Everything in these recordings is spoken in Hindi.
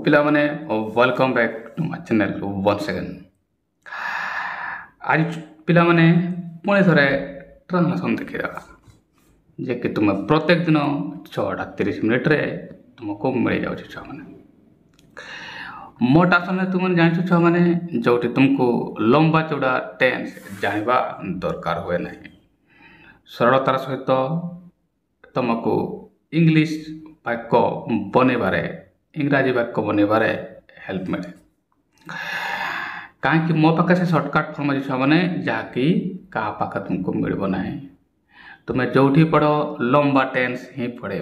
पिला माने welcome back to my channel once again. आज पिला माने पुणे थरे ट्रांसलेशन देखिदा जे कि तुम प्रत्येक दिन 6:30 रे तुमको मिल जाउछ छुआ माने मोटा समय तुम जान छुआ माने जोटी तुमको लंबा चौड़ा टेंस जानवा दरकार हुए नहीं सरलतार सहित तुमको इंग्लिश वाक्य बनेबारे इंग्राजी वाक्य बनेबारे हेल्प मिले कहीं मो पाखे से सर्टकट फर्म अच्छे मैंने जहाँकि क्या पाखे तुमको मिल ना तुम्हें जो पढ़ लंबा टेंस ही पढ़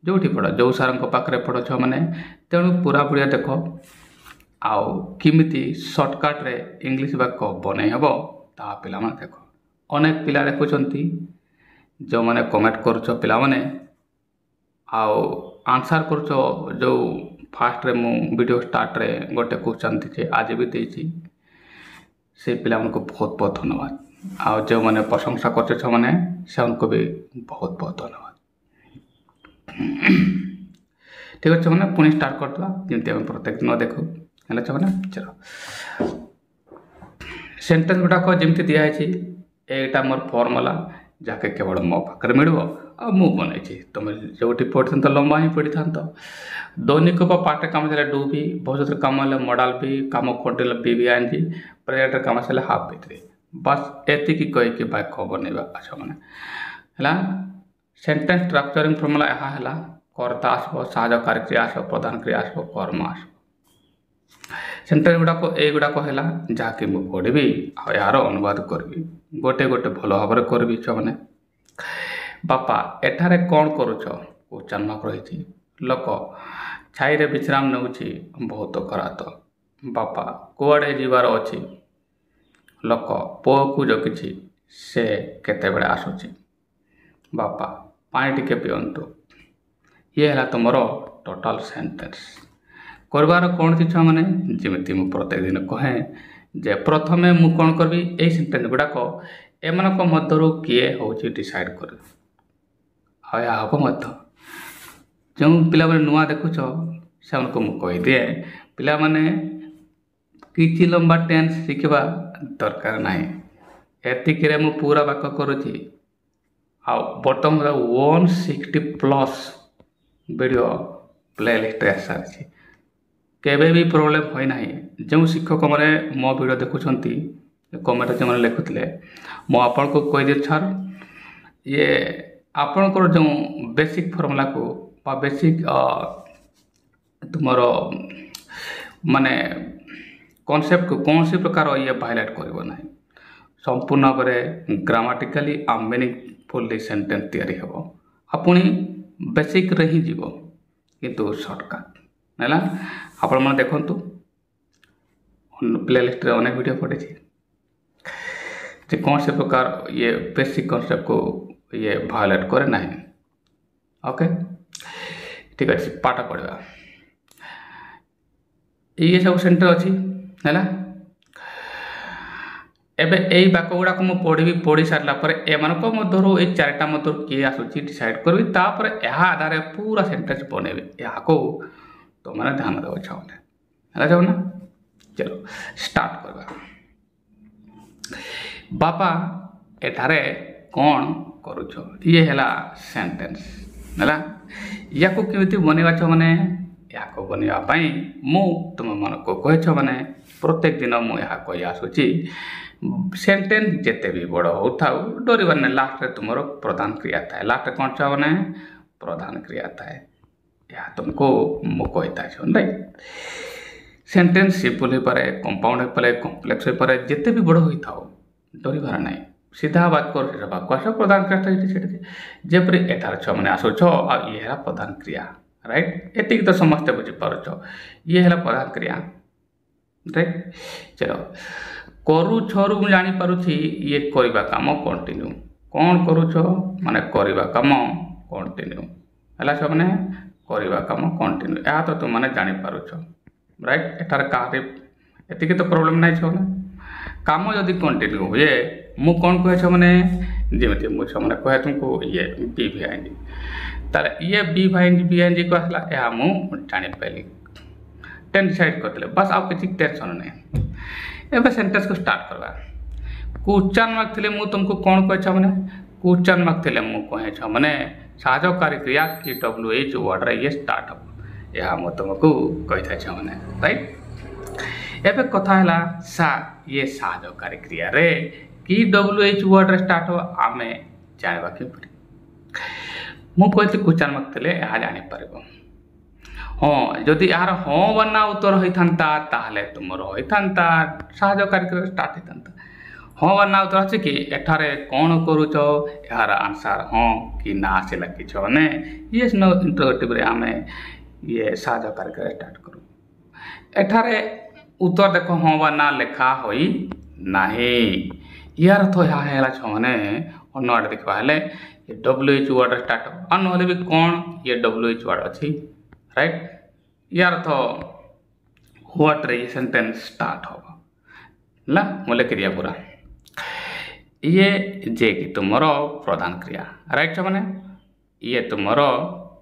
जो पढ़ जो सार पाखे पढ़ छ मैंने तेणु पूरा पूरा देख आमती सर्टकट रे इंग्लिश वाक्य बन हम ता पिला देख अनेक पिला देखुंट जो मैंने कमेंट करुच पिला माने आंसर करुच जो फास्ट रे मु वीडियो स्टार्ट रे गोटे क्वेश्चन थी आज भी देती से पिला को बहुत बहुत धन्यवाद आ जो मैंने प्रशंसा कर मैंने से उनको भी बहुत बहुत धन्यवाद। ठीक अच्छे मैंने पुणी स्टार्ट करदे जमी प्रत्येक दिन देखू है मैंने चलो सेंटेंस गुड़ाक जमी दिखाई एटा मोर फॉर्मूला जहाँके केवल मो पाखे मिल मु बनई तुम जो पढ़ी तो लंबा ही पढ़ी था दैनिक पार्ट काम चले डू भी भविष्य काम मॉडल भी काम कंटिन्यू बी आन जी प्रेजेंट काम चले हाफ भी बस एति कहीकि वाक्य बनवा अच्छा मैंने सेंटेंस स्ट्रक्चरिंग फॉर्मूला यहाँ है कर्ता आसो साहकारी क्रिया आसो प्रधान क्रिया आसो कर्म आसो सेंटेंस गुड़ाक युड़ाक है जहाँकि मुझे पढ़ी यार अनुवाद करी गोटे गोटे भल भाव करी छुआ मैंने बापा एठारे कौन करुच क्वेश्चन मार्क रही लोक छाई रे विश्राम नौ बहुत खरात बापा कुआड़े जीवार अच्छी लोक पुओ को जगी से केते बेले आसुची बापा पानी टिके पियंतु ये है तुम टोटल सेंटेंस करबार कौन थी छुआ मैंने जमी मु प्रत्येक दिन कहे जे प्रथमे मु कौन करबी ए सेंटेंस गुड़ाक एमानक मध्यरु किए होची डिसाइड कर हम जो पिला नुआ देखुच से मुझे पिला माने किसी लंबा टेंस शिखा दरकार ना एतिक मु पूरा वाक्य करुच्ची बर्तमान 160+ वीडियो प्लेलिस्ट सारी केबे भी प्रोब्लेम होना जो शिक्षक मैंने मो वीडियो देखुंट कमेंट जो मैंने लिखुले मु आपन को कहीदे छार ये आपणकर जो बेसिक फॉर्मूला को बेसिक तुमर माने कॉन्सेप्ट को कौन सी प्रकार ये हाइलाइट करना संपूर्ण भाव में ग्रामाटिकली आ मीनिंगफुली सेंटेंस तैयारी हे आपुनी बेसिक रे ही जीव किंतु शॉर्टकट है आपण मैंने देखु प्लेलिस्ट अनेक वीडियो पढ़ी कौन से प्रकार ये बेसिक कॉन्सेप्ट को ये वायलेट करे ना ओके ठीक अच्छे पाठ पढ़ा ये सब सेंटर अच्छी है एबे यही वाक्य गुड़ाक मुझे पढ़ी पढ़ी सारापर एमानक मध्य ये चारिटा मध्य किए आसूची डिसाइड करी तापर यह आधार पूरा सेंटेंस बनइबे यहाँ को तो मैंने ध्यान देव छाने है ना चलो स्टार्ट करवा बापा एठारे कौन करुछ ये है सेंटेंस है या केमी बनवा मैंने या बनवाई मु तुम मन को कह मैंने प्रत्येक दिन मुझे कही आसूची सेंटेंस जिते भी बड़ होता डरबार ना लास्ट रे तुम प्रधान क्रिया थाए लास्ट कौन छुआ मैंने प्रधान क्रिया थाए या तुमको मु कहता राइट सेंटेंस सिंपल हो पारे कंपाउंड हो पारे कॉम्प्लेक्स हो पारे जिते भी बड़ होता डरबार ना सीधा वाक्य वाक्य आस प्रधान क्रिया जपरी एठार छुआ मैंने आसुच ये है प्रधान क्रिया राइट एति तो समस्ते बुझीपार ये है प्रधान क्रिया राइट चलो करूछरू जानीपारुछि ये करवा काम कंटिन्यू कौन करूछ माने करवा काम कंटिन्यू है छुआ मैंने करवा काम कंटिन्यू या तो तुम मैंने जानीपारुछ राइट एठार कहारी एति तो प्रोब्लेम ना छुआ काम जदि कंटिन्यू हुए मु कौन कहे मैंने जमी मुझे मैंने कहे तुमको ये बी भी आई ताले ये बी भाई को आसला यह मु जानी पाइली टेन डिसाइड करते बस आउ किसी टेंशन नहीं एवं सेंटेंस को स्टार्ट करवा क्वेश्चन मार्क थे मुझे तुमको कौन कह मैंने क्वेश्चन मार्क थे मुझे कहे मैंने साहाय्यकारी क्रिया कि WH वर्ड ये स्टार्ट हम यह मुझे तुमको कही था मैंने राइट एवं कथा है सा ये साहाय्यकारी क्रिया रे कि WH वर्ड रे स्टार्ट हो आम जानवा कि पड़े मुझे क्वेश्चन मार्क थे यह जापर हाँ जदि यार हाँ बना उत्तर होता ताहले तुम होता साहाय्यकारी क्रिया स्टार्ट होता हाँ बना उत्तर अच्छे कि एठारे कौन करुच यार आंसर हाँ कि ना से लगे मैंने ये नो इंटरोगेटिव रे आम ये साहाय्यकारी क्रिया स्टार्ट करूँ एठारे उत्तर देख हाँ बना लेखा होई नहीं यार अर्थ यहाँ मैंने अन्न आड़े देखा ये WH वर्ड स्टार्ट हो ना भी कौन ये WH वर्ड अच्छी राइट यार अर्थ व्हाट रे ये सेंटेंस स्टार्ट हो ला मुझे क्रिया पूरा ये जे कि तुमर प्रधान क्रिया राइट मैंने ये तुमर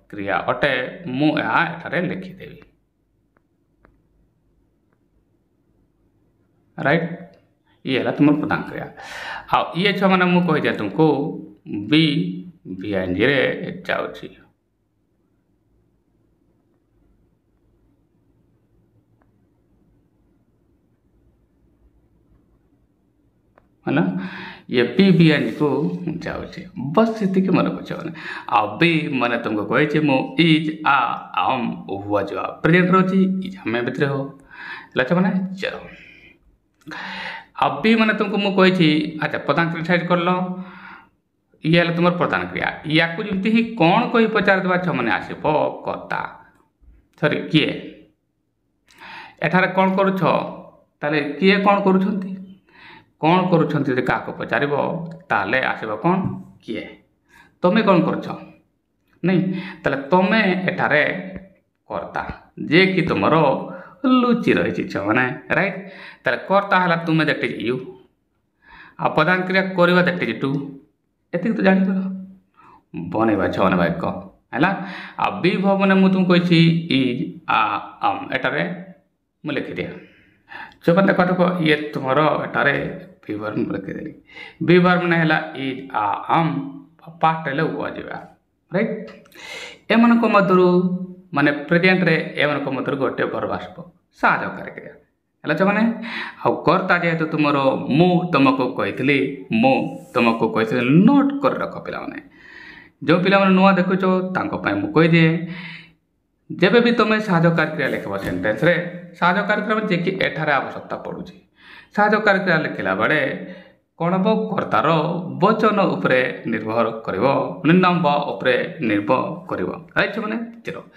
क्रिया अटे मुझे लिखिदेवी राइट ये है तुम प्रधान क्रिया आ ये मैंने मुझे कही दिया तुमको बी VING रे जाऊँगी है ना ये बी VING को जाऊँगी बस इतनी मन रखुचे मैंने आ बी मैंने तुमको कही मो इज आ आम हुआ जो प्रेजेंट रही इज हमें भितर हो मैंने चलो अब भी मैंने तुमको मुझे कही अच्छा प्रधान क्रिया साइड कर लो ये है तुम प्रधान क्रिया या जमी ही कौन कही पचार देवा मैंने आसब कर्ता सॉरी किए एठारे कौन करुछ ताले किए कौन करुछंती कौन करुछंती क्या पचार ताले आसब कौन किए तुम्हें कौन करुछ नहीं ताले तुम्हें एठारे कर्ता जे कि तुमर लुचि रही मैंने राइट ताले कर्ता है तुम्हें दैट इज यू आ प्रधान क्रिया करवा दैट इज टू एति तो जापर बनैबा मैंने वाक्य है आ बी भवने मुझे तुमको कही इज आ आम एटारे मुझे लिखिदिया चौपन देख देख ये तुमर एटारे विवर लिखिदेली विवर मैंने है इज आ आम पास्ट है हुआ जावा राइट एम मध्य माने प्रेजेंट रे एम मध्य गोटे वर्ब आसब साहाय्यकारी क्रिया है मैंने आउ कर्ता जेहेतु तुमर मु तुमको कही मु तुमको कही नोट कर रख पिला माने जो पिला माने नुआ देखुच मुझे कहीदिए जब भी तुम साहाय्यकारी क्रिया लिखब सेंटेंस रे साहाय्यकारी क्रिया जे कि एठारे आवश्यकता पड़ुची साहाय्यकारी क्रिया लिखला बेले कौन हम कर्तार वचन उपरे निर्भर कर नंबर उपरे निर्भर कर राइट मैंने चलो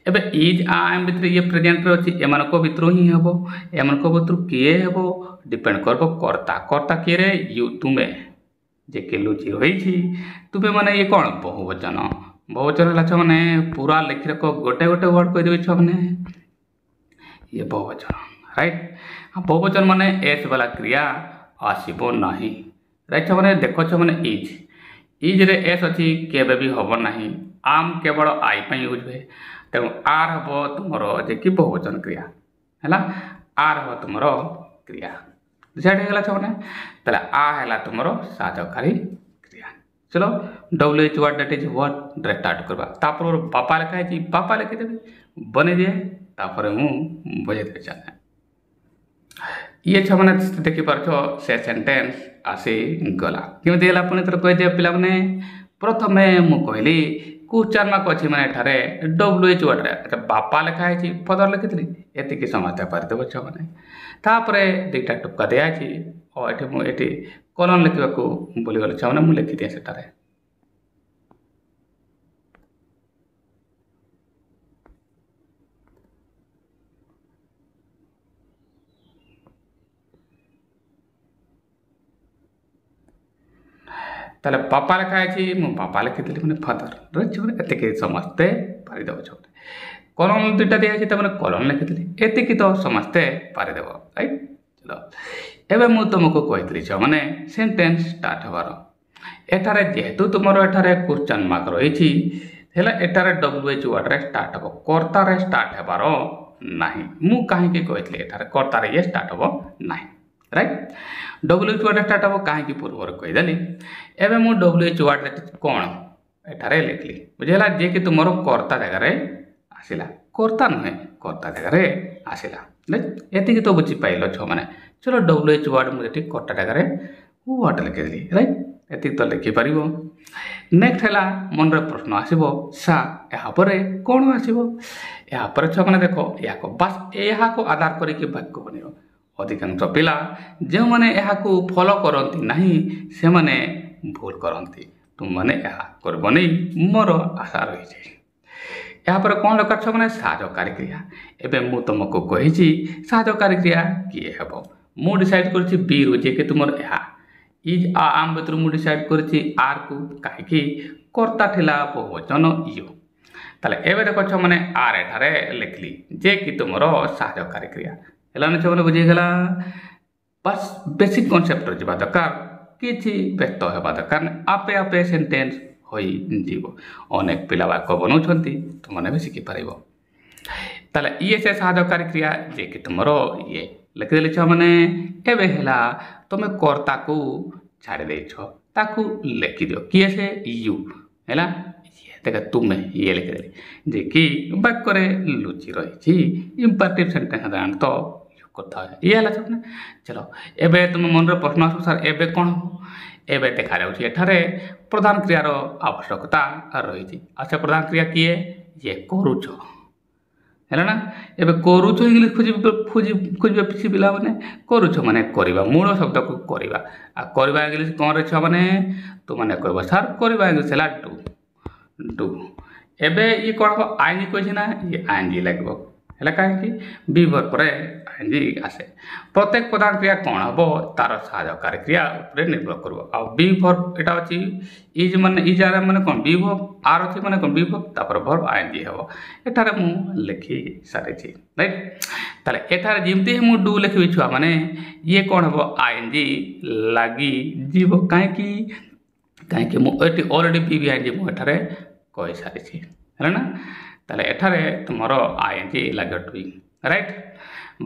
एबे इज आम भितर ये प्रेजेंट रे अच्छी एम भितर ही हम एम भितर किए हम डिपेंड कर कर्ता कर्ता किए रे यू तुम्हें जे कि लुचि रही तुम्हें माने ये कौन बहुवचन बहुवचन है मैंने पूरा लिखि रख गोटे गोटे वर्ड कहीदेवी मैंने ये बहुवचन राइट बहुवचन माने एस वाला क्रिया आसब ना राइट मैंने देख मैंने इज रे एस अच्छी केबे भी हम ना आम केवल आई पर यूज हुए तेणु आर हम तुमर जे कि बहुवचन क्रिया है आर हम तुमर क्रिया डिसाइड हो मैंने ताले आ है तुमर साहाय्यकारी क्रिया चलो WH word that is what start करवा तापर बापा लिखा है बापा लिखिदेवी बने दिए तापर मु बुझेदेवी चले ये मैंने देखिपार से सेंटेंस आसी गला केमी गला पुणी थोड़ा कहीदे पिला मैंने प्रथमे मुझे कहली क्वेश्चन मार्क अच्छी मैंने एठारे WH वर्ड रे बापा लिखाई फदर लिखी एतिक समझते पारिदेव मैंने तापर दुईटा टुका दिखाई और ये कलम लिखा भूलीगल मैंने मुझे लिखिदिए सेठारे ताले पापा लिखाई मु पापा लिखी मैंने फादर रही एतिक समस्ते पारिदेव कलम दुईटा दिखाई मैंने कलम लिखी एतिक तो समस्ते पारिदेव राइट चलो एवं मुझे तुमको कही मैंने सेंटेंस स्टार्ट हबार एठारे जेहेतु तुम एठारे क्वेश्चन मार्क रही एठारे WH वर्ड रे स्टार्ट हम कर्तार स्टार्ट हबार ନାହିଁ। ମୁଁ କାହିଁକି କହିଥିଲି ଏଠାରେ କର୍ତ୍ତାରେ ଇଏ ଷ୍ଟାର୍ଟ ହେବ ନାହିଁ। ରାଇଟ୍, WH ୱାର୍ଡ ଷ୍ଟାର୍ଟ ହେବ କାହିଁକି ପୂର୍ବରୁ କହିଦେଲି। ଏବେ ମୁଁ WH ୱାର୍ଡ କ'ଣ ଏଠାରେ ଲେଖିଲି ବୁଝିହେଲା, ଯିଏକି ତୁମର କର୍ତ୍ତା ଜାଗାରେ ଆସିଲା, କର୍ତ୍ତା ନୁହେଁ କର୍ତ୍ତା ଜାଗାରେ ଆସିଲା। ଏତିକି ତ ବୁଝିପାରିଲ ଛୁଆମାନେ। ଚलो WH ୱାର୍ଡ ମୁଁ ଏଠି କର୍ତ୍ତା ଜାଗାରେ ୱାର୍ଡ ଲେଖିଦେଲି। ରାଇଟ୍, ଏତିକି ତ ଲେଖିପାରିବ। ନେକ୍ସଟ ହେଲା ମନରେ ପ୍ରଶ୍ନ ଆସିବ, ସା ଏହାପରେ କ'ଣ ଆସିବ? ଏହାପରେ ଛୁଆମାନେ ଦେଖ ଏହାକୁ ଆଧାର କରିକି ବାକ୍ୟ ବନେଇବ। ଅଧିକାଂଶ ପିଲା ଯେଉଁମାନେ ଏହାକୁ ଫଲୋ କରନ୍ତି ନାହିଁ ସେମାନେ ଭୁଲ କରନ୍ତି। ତୁମମାନେ ଏହା କରିବ ନେଇ ମୋର ଆଶା ରହିଛି। ଏହାପରେ କ'ଣ ଦରକାର ଛୁଆମାନେ? ସାହାଯ୍ୟକାରୀ କ୍ରିୟା। ଏବେ ମୁଁ ତୁମକୁ କହିଛି ସାହାଯ୍ୟକାରୀ କ୍ରିୟା କିଏ ହେବ। ମୁଁ ଡିସାଇଡ୍ କରିଛି ବିରୁ, ଯିଏକି ତୁମର ଏହା ଇଜ୍ ଆମ ଭିତରୁ ମୁଁ ଡିସାଇଡ୍ କରିଛି ଆର୍କୁ, କାହିଁକି କର୍ତ୍ତା ଥିଲା ବହୁବଚନ ୟୁ। ତାହେଲେ ଏବେ ଦେଖ ଛୁଆମାନେ ଆର୍ ଏଠାରେ ଲେଖିଲି, ଯିଏକି ତୁମର ସାହାଯ୍ୟକାରୀ କ୍ରିୟା ହେଲାନି ଛୁଆମାନେ, ବୁଝିଗଲା। ବାସ୍ ବେସିକ୍ କନସେପ୍ଟରେ ଯିବା ଦରକାର, କିଛି ବ୍ୟସ୍ତ ହେବା ଦରକାର ନାହିଁ, ଆପେ ଆପେ ସେଣ୍ଟେନ୍ସ ହୋଇଯିବ। ଅନେକ ପିଲା ବାକ୍ୟ ବନାଉଛନ୍ତି, ତୁମମାନେ ବି ଶିଖିପାରିବ। ତାହେଲେ ଇଏ ସେ ସାହାଯ୍ୟକାରୀ କ୍ରିୟା ଯିଏକି ତୁମର ଇଏ ଲେଖିଦେଲି ଛୁଆମାନେ। ଏବେ ହେଲା ତୁମେ କର୍ତ୍ତାକୁ ଛାଡ଼ି ଦେଇଛ, ତାକୁ ଲେଖିଦିଅ। କିଏ ସେ? ୟୁ ହେଲା। ଦେଖ ତୁମେ ଇଏ ଲେଖିଦେଲି, ଯିଏକି ବାକ୍ୟରେ ଲୁଚି ରହିଛି। ଇମ୍ପେରାଟିଭ୍ ସେଣ୍ଟେନ୍ସ ସାଧାରଣତଃ କଥା ଇଏ ହେଲା ଛୁଆମାନେ। ଚଲ ଏବେ ତୁମ ମନରେ ପ୍ରଶ୍ନ ଆସିବ, ସାର୍ ଏବେ କ'ଣ ହେବ? ଏବେ ଦେଖାଯାଉଛି ଏଠାରେ ପ୍ରଧାନ କ୍ରିୟାର ଆବଶ୍ୟକତା ରହିଛି। ଆଉ ସେ ପ୍ରଧାନ କ୍ରିୟା କିଏ? ଇଏ କରୁଛ ହେଲା ନା। ଏବେ କରୁଛ ଇଂଲିଶ ଖୋଜିବେ କିଛି ପିଲାମାନେ। କରୁଛ ମାନେ କରିବା, ମୂଳ ଶବ୍ଦକୁ କରିବା। ଆଉ କରିବା ଇଂଲିଶ କ'ଣ ରହିଛ ମାନେ? ତୁମମାନେ କହିବ ସାର୍ କରିବା ଇଂଲିଶ ହେଲା ଡୁ। ଡୁ ଏବେ ଇଏ କ'ଣ ହେବ? ଆଇଏନଜି କହିଛି ନା, ଇଏ ଆଇଏନଜି ଲାଗିବ ହେଲା। କାହିଁକି? ବି ଭର୍ବ ପରେ ଆଇଏନଜି ଆସେ। ପ୍ରତ୍ୟେକ ପ୍ରଧାନ କ୍ରିୟା କ'ଣ ହେବ? ତାର ସାହାଯ୍ୟକାରୀ କ୍ରିୟା ଉପରେ ନିର୍ଭର କରିବ। ଆଉ ବି ଭର୍ବ ଏଇଟା ଅଛି, ଇଜ୍ ମାନେ ଇଜ୍ ଆର୍ ମାନେ କ'ଣ? ବି ଭର୍ବ। ଆର୍ ଅଛି ମାନେ କ'ଣ? ବି ଭର୍ବ, ତାପରେ ଭର୍ବ ଆଇଏନଜି ହେବ। ଏଠାରେ ମୁଁ ଲେଖି ସାରିଛି। ରାଇଟ୍, ତାହେଲେ ଏଠାରେ ଯେମିତି ମୁଁ ଡୁ ଲେଖିବି ଛୁଆମାନେ, ଇଏ କ'ଣ ହେବ? ଆଇଏନଜି ଲାଗିଯିବ। କାହିଁକି ମୁଁ ଏଠି ଅଲରେଡ଼ି ବି ଆଇଏନଜି ମୁଁ ଏଠାରେ କହିସାରିଛି ହେଲା ନା। ତାହେଲେ ଏଠାରେ ତୁମର ଆଇଏନଜି ଲାଗିବ ଡୁଇଂ। ରାଇଟ୍,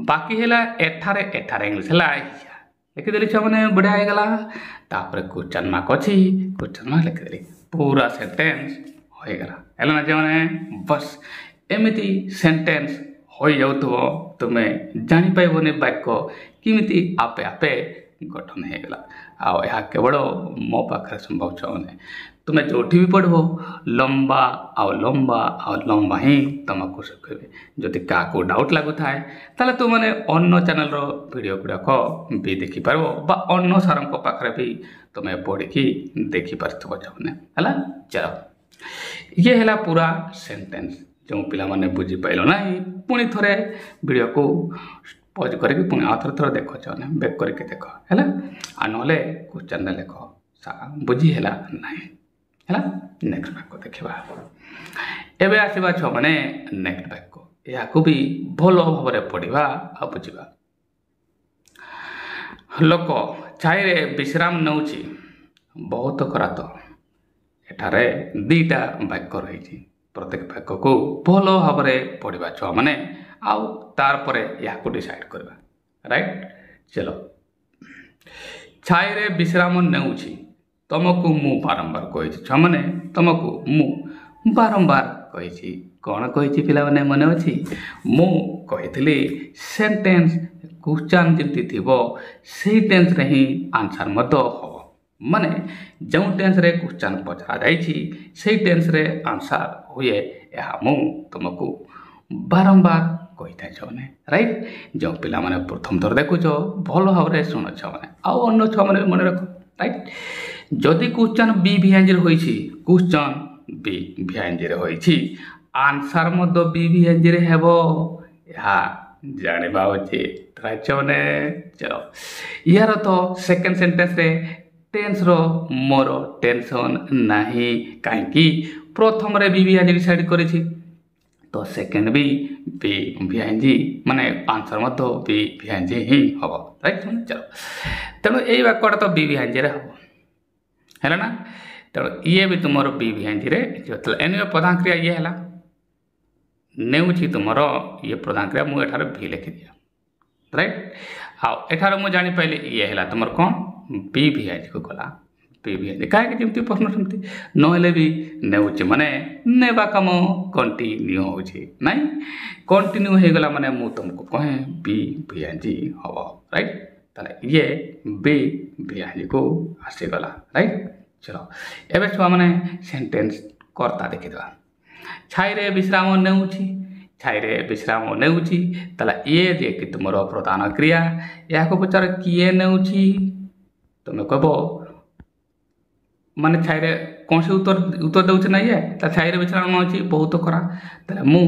ବାକି ହେଲା ଏଠାରେ ଇଂଲିଶ ହେଲା ଲେଖିଦେଲି ଛୁଆମାନେ, ବଢ଼ିଆ ହେଇଗଲା। ତାପରେ କ୍ୱେଶ୍ଚନ୍ ମାର୍କ ଅଛି, କ୍ୱେଶ୍ଚନ୍ ମାର୍କ ଲେଖିଦେଲି, ପୁରା ସେଣ୍ଟେନ୍ସ ହୋଇଗଲା ହେଲା ନା ଛୁଆମାନେ। ବସ୍ ଏମିତି ସେଣ୍ଟେନ୍ସ ହୋଇଯାଉଥିବ, ତୁମେ ଜାଣିପାରିବନି ବାକ୍ୟ କେମିତି ଆପେ ଆପେ ଗଠନ ହେଇଗଲା। ଆଉ ଏହା କେବଳ ମୋ ପାଖରେ ସମ୍ଭବ ଛୁଆମାନେ। ତୁମେ ଯେଉଁଠି ବି ପଢ଼ିବ ଲମ୍ବା ହିଁ ତୁମକୁ ଶିଖେଇବେ। ଯଦି କାହାକୁ ଡାଉଟ୍ ଲାଗୁଥାଏ ତାହେଲେ ତୁମମାନେ ଅନ୍ୟ ଚ୍ୟାନେଲ୍ର ଭିଡ଼ିଓ ଗୁଡ଼ାକ ବି ଦେଖିପାରିବ, ବା ଅନ୍ୟ ସାର୍ଙ୍କ ପାଖରେ ବି ତୁମେ ପଢ଼ିକି ଦେଖିପାରୁଥିବ ଛୁଆମାନେ ହେଲା। ଚାଲ ଇଏ ହେଲା ପୁରା ସେଣ୍ଟେନ୍ସ। ଯେଉଁ ପିଲାମାନେ ବୁଝିପାରିଲ ନାହିଁ ପୁଣି ଥରେ ଭିଡ଼ିଓକୁ ପଜ୍ କରିକି ପୁଣି ଆଉ ଥରେ ଦେଖ ଛୁଆମାନେ, ବେକ୍ କରିକି ଦେଖ ହେଲା। ଆଉ ନହେଲେ କ୍ୱେଶ୍ଚନ୍ରେ ଲେଖ ବୁଝି ହେଲା ନାହିଁ ହେଲା। ନେକ୍ସଟ ବାକ୍ୟ ଦେଖିବା। ଏବେ ଆସିବା ଛୁଆମାନେ ନେକ୍ସଟ ବାକ୍ୟ, ଏହାକୁ ବି ଭଲ ଭାବରେ ପଢ଼ିବା ଆଉ ବୁଝିବା। ଲୋକ ଛାଇରେ ବିଶ୍ରାମ ନେଉଛି, ବହୁତ ଖରାପ। ଏଠାରେ ଦୁଇଟା ବାକ୍ୟ ରହିଛି। ପ୍ରତ୍ୟେକ ବାକ୍ୟକୁ ଭଲ ଭାବରେ ପଢ଼ିବା ଛୁଆମାନେ, ଆଉ ତାପରେ ଏହାକୁ ଡିସାଇଡ୍ କରିବା। ରାଇଟ୍, ଚଲ ଛାଇରେ ବିଶ୍ରାମ ନେଉଛି, ତୁମକୁ ମୁଁ ବାରମ୍ବାର କହିଛି ଛୁଆମାନେ, ତୁମକୁ ମୁଁ ବାରମ୍ବାର କହିଛି। କ'ଣ କହିଛି ପିଲାମାନେ ମନେ ଅଛି? ମୁଁ କହିଥିଲି ସେଣ୍ଟେନ୍ସ କ୍ୱେଶ୍ଚନ୍ ଯେମିତି ଥିବ ସେଇ ଟେନ୍ସରେ ହିଁ ଆନ୍ସର୍ ମଧ୍ୟ ହେବ। ମାନେ ଯେଉଁ ଟେନ୍ସରେ କ୍ୱେଶ୍ଚନ୍ ପଚରାଯାଇଛି ସେଇ ଟେନ୍ସରେ ଆନ୍ସର୍ ହୁଏ, ଏହା ମୁଁ ତୁମକୁ ବାରମ୍ବାର କହିଥାଏ ଛୁଆମାନେ। ରାଇଟ୍, ଯେଉଁ ପିଲାମାନେ ପ୍ରଥମ ଥର ଦେଖୁଛ ଭଲ ଭାବରେ ଶୁଣ ଛୁଆମାନେ, ଆଉ ଅନ୍ୟ ଛୁଆମାନେ ବି ମନେ ରଖ। ରାଇଟ୍, ଯଦି କ୍ୱେଶ୍ଚନ୍ ବିଭାଇଏନଜିରେ ହୋଇଛି, କ୍ୱେଶ୍ଚନ୍ ବିଭାଇଏନଜିରେ ହୋଇଛି, ଆନ୍ସର୍ ମଧ୍ୟ ବିଭାଇଏନଜିରେ ହେବ, ଏହା ଜାଣିବା ଉଚିତ। ରାଇଟ୍ ଛୁଆମାନେ, ଚଲ ଏହାର ତ ସେକେଣ୍ଡ ସେଣ୍ଟେନ୍ସରେ ଟେନ୍ସର ମୋର ଟେନସନ୍ ନାହିଁ, କାହିଁକି? ପ୍ରଥମରେ ବିଭାଇଏନଜି ଡିସାଇଡ୍ କରିଛି, ତ ସେକେଣ୍ଡ ବି ବିଭାଇଏନଜି ମାନେ ଆନ୍ସର୍ ମଧ୍ୟ ବିଭାଇଏନଜି ହିଁ ହେବ। ରାଇଟ୍, ଚଲ ତେଣୁ ଏଇ ବାକ୍ୟଟା ତ ବିଭାଇଏନଜିରେ ହେବ ହେଲା ନା। ତେଣୁ ଇଏ ବି ତୁମର ବିଭାଇଏନଜିରେ। ଏନିୱେ ପ୍ରଧାନ କ୍ରିୟା ଇଏ ହେଲା। ନେଉଛି ତୁମର ଇଏ ପ୍ରଦାନ କ୍ରିୟା ମୁଁ ଏଠାରେ ଭି ଲେଖିଦିଏ ରାଇଟ୍। ଆଉ ଏଠାରେ ମୁଁ ଜାଣିପାରିଲି ଇଏ ହେଲା ତୁମର କ'ଣ ବି ଭି ଆଇକୁ ଗଲା ବି ଭି ଆଇ କାହିଁକି ଯେମିତି ପ୍ରଶ୍ନ ସେମିତି ନହେଲେ ବି ନେଉଛି ମାନେ ନେବା କାମ କଣ୍ଟିନ୍ୟୁ ହେଉଛି ନାଇଁ କଣ୍ଟିନ୍ୟୁ ହେଇଗଲା ମାନେ ମୁଁ ତୁମକୁ କହେ ବି ଭି ଆଇ ହେବ ରାଇଟ୍। ତାହେଲେ ଇଏ ବି ଭି ଆଇକୁ ଆସିଗଲା ରାଇଟ୍। ଚलो ଏବେ ଛୁଆମାନେ ସେଣ୍ଟେନ୍ସ କର୍ତ୍ତା ଦେଖିଦେବା। ଛାଇରେ ବିଶ୍ରାମ ନେଉଛି ଛାଇରେ ବିଶ୍ରାମ ନେଉଛି ତାହେଲେ ଇଏ ଯିଏକି ତୁମର ପ୍ରଧାନ କ୍ରିୟା ଏହାକୁ ପଚାର କିଏ ନେଉଛି ତୁମେ କହିବ ମାନେ ଛାଇରେ କୌଣସି ଉତ୍ତର ଦେଉଛି ନା ଇଏ ତା ଛାଇରେ ବିଶ୍ରାମ ନେଉଛି ବହୁତ ଖରା ତାହେଲେ ମୁଁ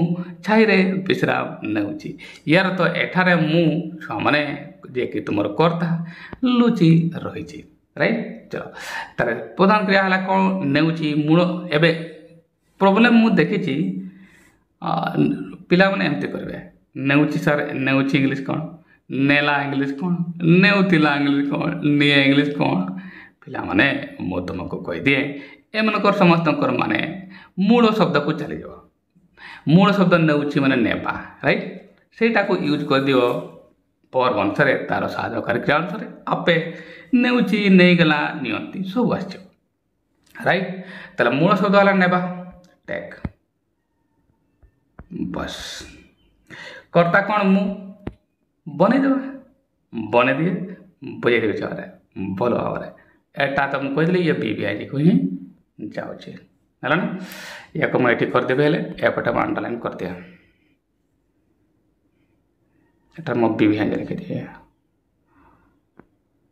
ଛାଇରେ ବିଶ୍ରାମ ନେଉଛି ୟାର ତ ଏଠାରେ ମୁଁ ଛୁଆମାନେ ଯିଏକି ତୁମର କର୍ତ୍ତା ଲୁଚି ରହିଛି ରାଇଟ୍। ଚଲ ତାର ପ୍ରଧାନ କ୍ରିୟା ହେଲା କ'ଣ ନେଉଛି ମୂଳ। ଏବେ ପ୍ରୋବ୍ଲେମ୍ ମୁଁ ଦେଖିଛି ପିଲାମାନେ ଏମିତି କରିବେ ନେଉଛି ସାର୍ ନେଉଛି ଇଂଲିଶ କ'ଣ ନେଲା ଇଂଲିଶ କ'ଣ ନେଉଥିଲା ଇଂଲିଶ କ'ଣ ନିଏ ଇଂଲିଶ କ'ଣ ପିଲାମାନେ ମୁଁ ତୁମକୁ କହିଦିଏ ଏମାନଙ୍କର ସମସ୍ତଙ୍କର ମାନେ ମୂଳ ଶବ୍ଦକୁ ଚାଲିଯିବ। ମୂଳ ଶବ୍ଦ ନେଉଛି ମାନେ ନେବା ରାଇଟ୍ ସେଇଟାକୁ ୟୁଜ୍ କରିଦିଅ ପର ଅନୁସାରେ ତାର ସାହାଯ୍ୟକାରୀ କ୍ରିୟା ଅନୁସାରେ ଆପେ ନେଉଛି ନେଇଗଲା ନିଅନ୍ତି ସବୁ ଆସିଯିବ ରାଇଟ୍। ତାହେଲେ ମୂଳ ଶବ୍ଦ ହେଲା ନେବା ଟେକ୍ ବସ୍ କର୍ତ୍ତା କ'ଣ ମୁଁ ବନେଇଦେବା ବନେଇଦିଏ ବୁଝେଇଦେବି ଛୁଆରେ ଭଲ ଭାବରେ ଏଟା ତ ମୁଁ କହିଥିଲି ଇଏ ବି ଆଇକୁ ହିଁ ଯାଉଛି ହେଲା ନା ୟାକୁ ମୁଁ ଏଠି କରିଦେବି ହେଲେ ଏପଟେ ମୁଁ ଅଣ୍ଡରଲାଇନ୍ କରିଦିଏ ଏଟା ମୁଁ ବି ଆଇ ଲେଖିଦିଏ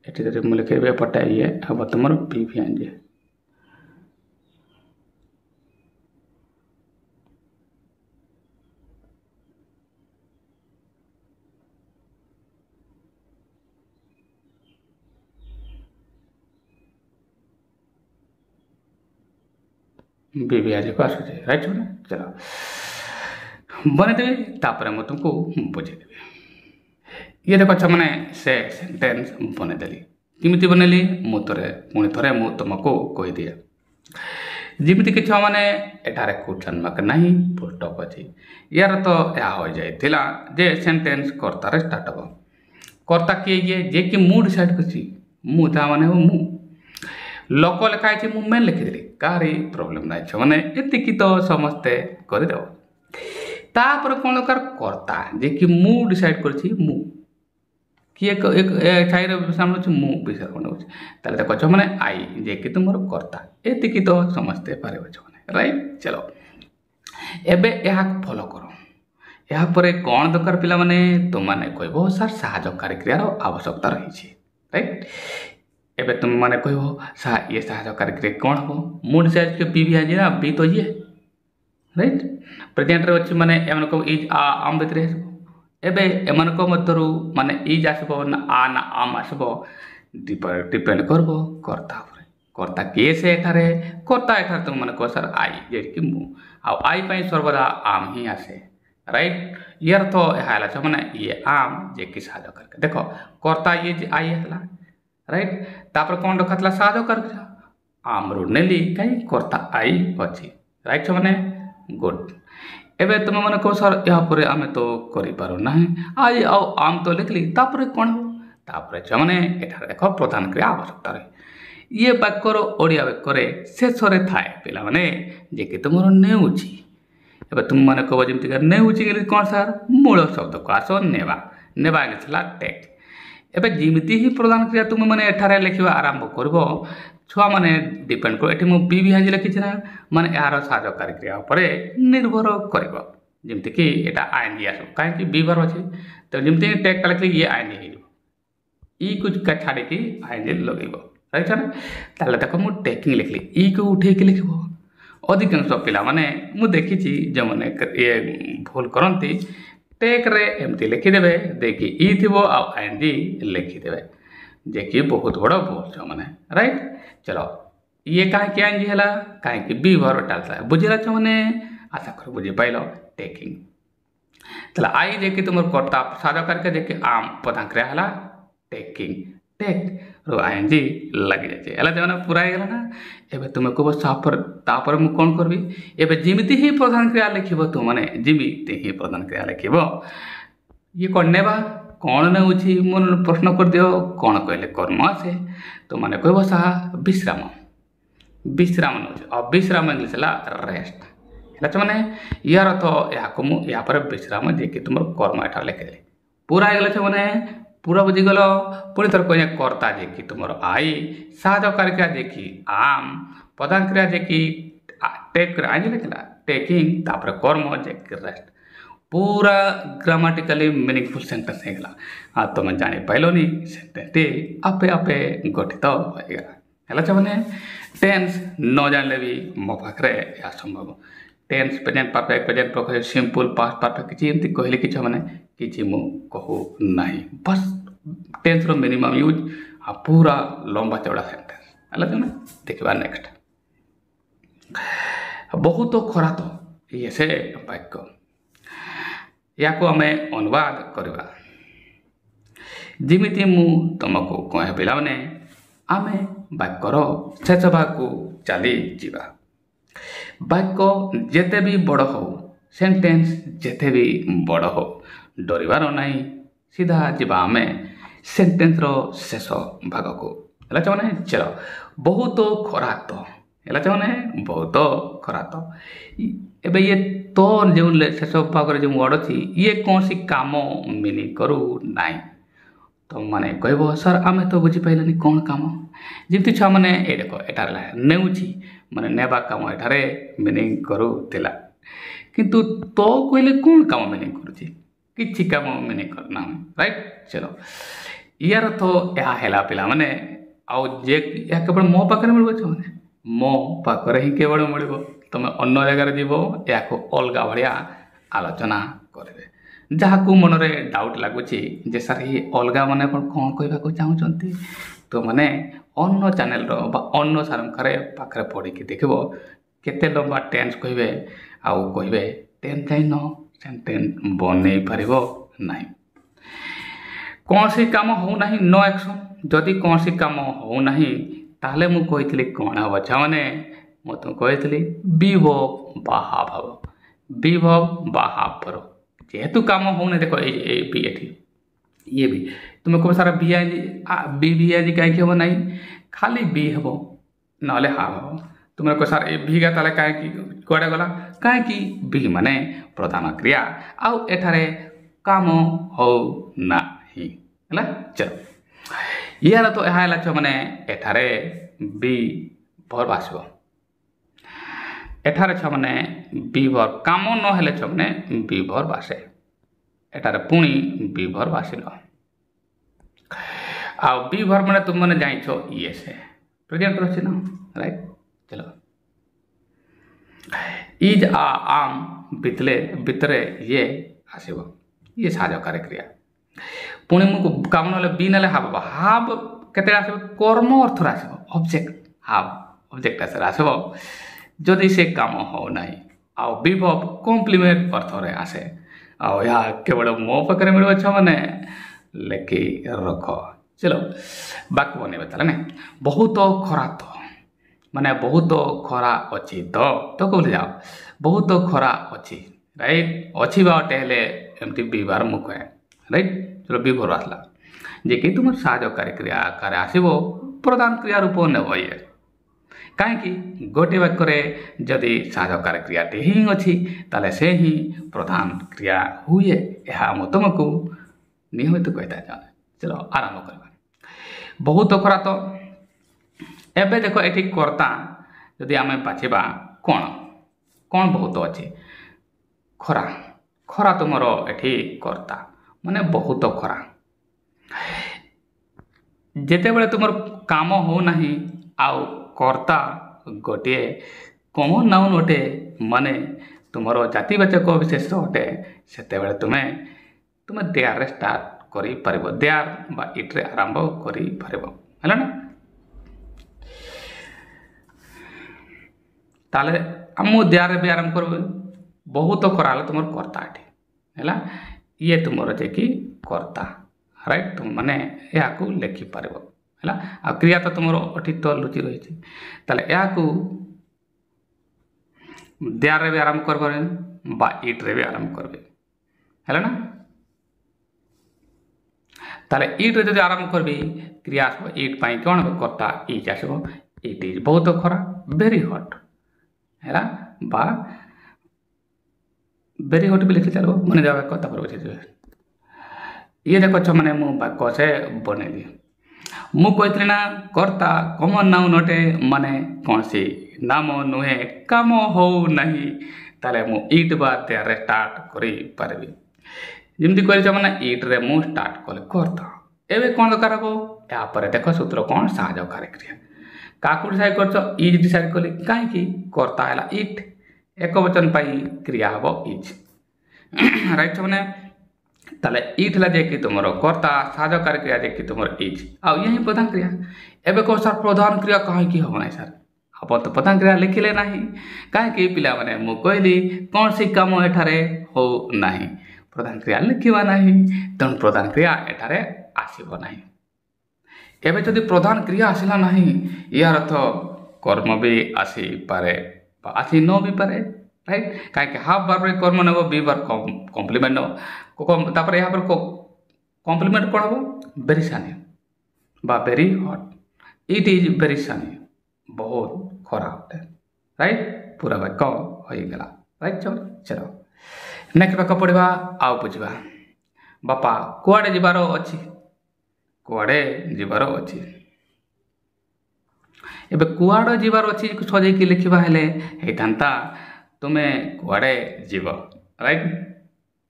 ଏଠି ଯଦି ମୁଁ ଲେଖିଦେବି ଏପଟେ ଇଏ ହେବ ତୁମର ବି ଆଇ भी आज को आस राइट ना चलो बनईदेवी तापर मुझे तुमको बुझेदेवी ये देख मैंने से सेंटेंस बनईदेली किमिति बनैली मुझे पुणी थे मुझे तुमको कहीदिए जमीती कि छुआ मैंने एठारे क्वेश्चन मार्क नहीं फुल स्टॉप अच्छी यार तो यह हो जाइला जे सेंटेंस कर्तार स्टार्ट हम कर्ता किए ये जे कि मु डिसाइड कर माने मु लोक लिखाई मु मेन लिखिदेली कहारी प्रोब्लेम ना मैंने एतिकी तो समस्ते करदेव तापर कौन दरकार कर्ता जे कि मु डिसाइड कर किए छाई विश्राम मु विश्राम नौचे ताले देखो मैंने आई जे कि तुम कर्ता एतिकी तो समस्ते पारे राइट। चलो एबे यह फॉलो करो यापर कौन दरकार पिला माने तुम मैंने कह सार साहाय्यकारी क्रियार आवश्यकता रही राइट। एबे तुम मैंने कह ये साहाय्यकारी क्रिया कौन हम मु डिसाइड के बी भी आज ना बी तो ये राइट प्रेजेंट रे अच्छी माने एमन को इज आम भितर एबे एमन को मध्यरु माने इज आसबो ना आम आसबो डिपेंड करबो कर्ता ଉପରେ कर्ता किए से एठारे कर्ता एठारे तुम माने कह सर आई जे कि मु आ आई पई सर्वदा आम ही आसे राइट। यार तो यह है माने ये आम जे कि साहाय्य करके देखो कर्ता ये आई हला राइट तापर कौन रखा साहाय्य करके आम रू नेली कहीं कर्ता आई अच्छी राइट माने गुड एबे तुम मैंने कह सर यापर आम तो करना आई आम तो लिखली तापर कौन हो तापर मैंने एठार देख प्रधान क्रिया आवश्यकता रहे ये वाक्यर ओडिया वाक्य शेष थाए पिला माने जे कि तुम नेउची एबे तुम मैंने कह जमीक नेउची कौन सार मूल शब्द को आस नेवा नेवा इंग्लिश टेक एबे जिमिति ही प्रधान क्रिया तुम मैंने एठारे लिखा आरंभ कर छुआ मैंने डिपेंड कर ये मुझे भी आज लिखी ना माने यार साहाय्यकारी क्रिया पर निर्भर करमती कि यहाँ आईन जी आस कहीं बीवर अच्छे तो जमी टेक्टा लिखली ये आईन जी कुछ छाड़ी आईन जी लगे राइट ना देख मुझे टेकिंग लिखली ई को उठे लिख अधिकांश पिला माने मुझे देखी जो मैंने ये भूल करती टेक रे एमती लिखिदेवे देखिए ई थी आईन जी लिखिदेवे जे कि बहुत बड़ भूल छो मैंने राइट। चलो ये कहीं आईन जी है कहीं बी भर टालता है बुझेला छो मैंने आशा कर बुझे पाइल टेकिंग चलो आई जे कि तुम कर्ता साझा करके जे कि आम प्रधान क्रिया है टेकिंग टेक रो आईएनजी लगी जाए है जो पूरा ହେଇଗଲା ना एबे तुम कह तापर मु कौन करबी एबे जिमिति ही प्रधान क्रिया लिखिबो तु माने जिमिति ही प्रधान क्रिया लिखिबो ये कौन नेबा कौन नेउछि मु प्रश्न कर दियो कौन कहले कर्म आसे तो माने कहबो साहा विश्राम विश्राम नेउछि अब विश्राम इंग्लिश ला रेस्ट है माने यार तो या पर विश्राम जे कि तुम कर्म एठा लिखिले पूरा ହେଇଗଲା माने पूरा बुझीगल पुणी थर कह कर्ता जे कि तुम आई साधकारी क्रिया जे कि आम प्रधान क्रिया जे कि टेक आज लिखला टेकिंग तापर कर्म जे कि रेस्ट पूरा ग्रामाटिकली मीनिंगफुल सेंटेंस ହେଇଗଲା आ तुम जानी पाइलनी सेंटेंस आपे आपे गठित होगा है माने टेंस न जानले भी मो पाखरे या संभव tense present perfect present perfect simple past perfect किछि एमती कहले किछ माने किछि मु कहू नाही बस टेंस रो मिनिमम यूज आ पूरा लंबा चौड़ा सेंटेंस है ना देखिबा नेक्स्ट बहुत खरा तो ये से वाक्य या को हमें अनुवाद करवा जिमिति मु तुमको कहे पिला माने आमे वाक्यर शेष भाग को चली जीवा वाक्य जेते भी बड़ हो सेंटेंस जेते भी बड़ हो डरबार नहीं सीधा जीवा आमे सेंटेंस रो शेष भाग को है माने चलो बहुत खरा तो है माने बहुत खरा तो एबे ये तो जो शेष भाग जो वर्ड अच्छी ये कौन सी काम मीनिंग करू नाई तो माने कहब सर आमे तो बुझी पाइलानी कौन काम जमती छुआ मैंने ये देख एटार नेउछि माने नेबा काम एठारे मीनिंग करूला किंतु तो कहले कौन काम मीनिंग करुछि किछि काम मीनिंग करना राइट चलो यार तो या हेला पिला माने आउ जे या केवल मो पाखरे मिलबो छ माने मो पाखरे ही केवल मिलबो तुम अन्य जगार जीव या अलग भाया आलोचना करेंगे जहाँ को मन में डाउट लगुच जे सर ये अलग मैंने कौन कहवाक चाहते तो मैंने अन्न चैनल अन्न सारे पाखे पढ़ी देख केते लंबा टेंस कहे आउ कहे टेंस जाइन सेंटेंस बन पार ना कौन सी काम हो ना नो एक्शन जदि कौन सी काम हो ना ताहले मु कही कौन हम मैंने मैं तुम कही विभव बा हाव विभव बा हाव जेहेतु काम होने देखो ये भी तुम कह सारा बी आज कहीं हम ना खाली बी हम ना हाव हम तुम कह सार भीगा ताले कहीं कड़े गला कहीं बी माने प्रधान क्रिया आउ एठारे काम हो ना चलो यार तो यह माने एठारे बी भर आसो एठारे छ माने बीभर काम न हेले छ माने बीभर बासे एठारे पुणी बीभर बासिल आ बीभर माने तुम माने जाइछ ये से प्रेजेंट रहछि ना राइट चलो इज आ आम बितले बितरे ये आसीबो ये साजकारी क्रिया पुणी मुझे काम ना बी ना हाव हाव केते आसीबो कर्म अर्थ आसीबो ऑब्जेक्ट हाव ऑब्जेक्ट आसीबो जदि से काम हो ना आ विभव कॉम्प्लीमेंट अर्थ रे आसे आ या केवल मो पाखे मिल मैंने लेखि रख चलो बाक बने ताले बहुत खरा तो माने बहुत खरा अच्छी तो कहले जाओ बहुत खरा अच्छी राइट अच्छी बाटे हेले एमती बीबार मुख है राइट चलो बीभर आसला जे कि तुम साजकारी क्रिया आकार आसो प्रधान क्रिया रूप नेब ये कहीं गोटे वाक्य जदि साजकार क्रियाटी ही अच्छी ताले से ही प्रधान क्रिया हुए यह तुमको नियमित कहता चाहे चलो आरंभ करवा बहुत खरा तो एबे देखो ये कर्ता जदि आम बाछा कौन कौन बहुत अच्छे खरा खरा तुम ये कर्ता माने बहुत खरा जिते बड़े तुम काम हो ना आउ कर्ता गोटे कमन नाउन अटे माने तुम जातिवाचक विशेष अटे से तुम्हें तुम्हें देयर रे स्टार्ट करि परिबो देयर बा इट रे आरंभ करि परिबो हला ना ताले हम देयर रे भी आरंभ करबो बहुत कराले तुम कर्ता अटे हला ये तुम जे कि कर्ता राइट तुम माने या को लिखि परिबो है आ क्रिया तो तुम अठी तो लुचि रही या देयार भी आरंभ करबे बा इट रे भी आरंभ करबे है ना ताले इट रे जदि आरंभ करबी क्रिया आसबो इट पाई कोन कर्ता इज आसबो इट इज बहुत खरा वेरी हॉट है बा वेरी हॉट भी लिखि चलो मन देवा कथा पर बुझे ये देखो छ माने मु वाक्य से बनेली मु कहतली ना कर्ता कमन नाउ नटे माने कौन सी नाम नुहे काम हो नहीं ताले मु इट बा देयार रे स्टार्ट करि पारबी जिमती कह मैंने इट रे मु स्टार्ट कले कर्ता एबे कौन दरकार हो या पर देखो सूत्र कौन साहाय्यकारी क्रिया काकू डिसाइड कर इज डिसाइड कली कहीं कर्ता है इट एक वचन पाई क्रिया हम इज राइट मैंने ताले इट ला जे तुम कर्ता साहाय्यकारी क्रिया जे तुम इज आ यही प्रधान क्रिया एबे कह सर प्रधान क्रिया कहीं हम ना सर आप तो प्रधान क्रिया लिखिले ना कहीं पिला माने मु कहली कौन सी काम एठारे हो नहीं प्रधान क्रिया लिखा ना तेणु प्रधान क्रिया एठारे आसब ना एवं जदि प्रधान क्रिया आसला ना यार अर्थ कर्म भी आसी पारे आसी न भी पारे राइट कहीं हाफ बार कर्म नब बी बार कम्प्लीमेंट नपर यहाँ पर कम्प्लीमेंट कौन हम वेरी सानी बा very hot it is very सानी बहुत खराब राइट पूरा वाक्य हो गला राइट चलो नेक्स्ट वाक्य पढ़ा आउ बुझा बापा कुआड़े जीवार अच्छी कुआड़े जीवार अच्छी एबे कुआड़ जीवार अच्छी सजेकी लिखा हेले होता तुम्हें कुआड़े जीव राइट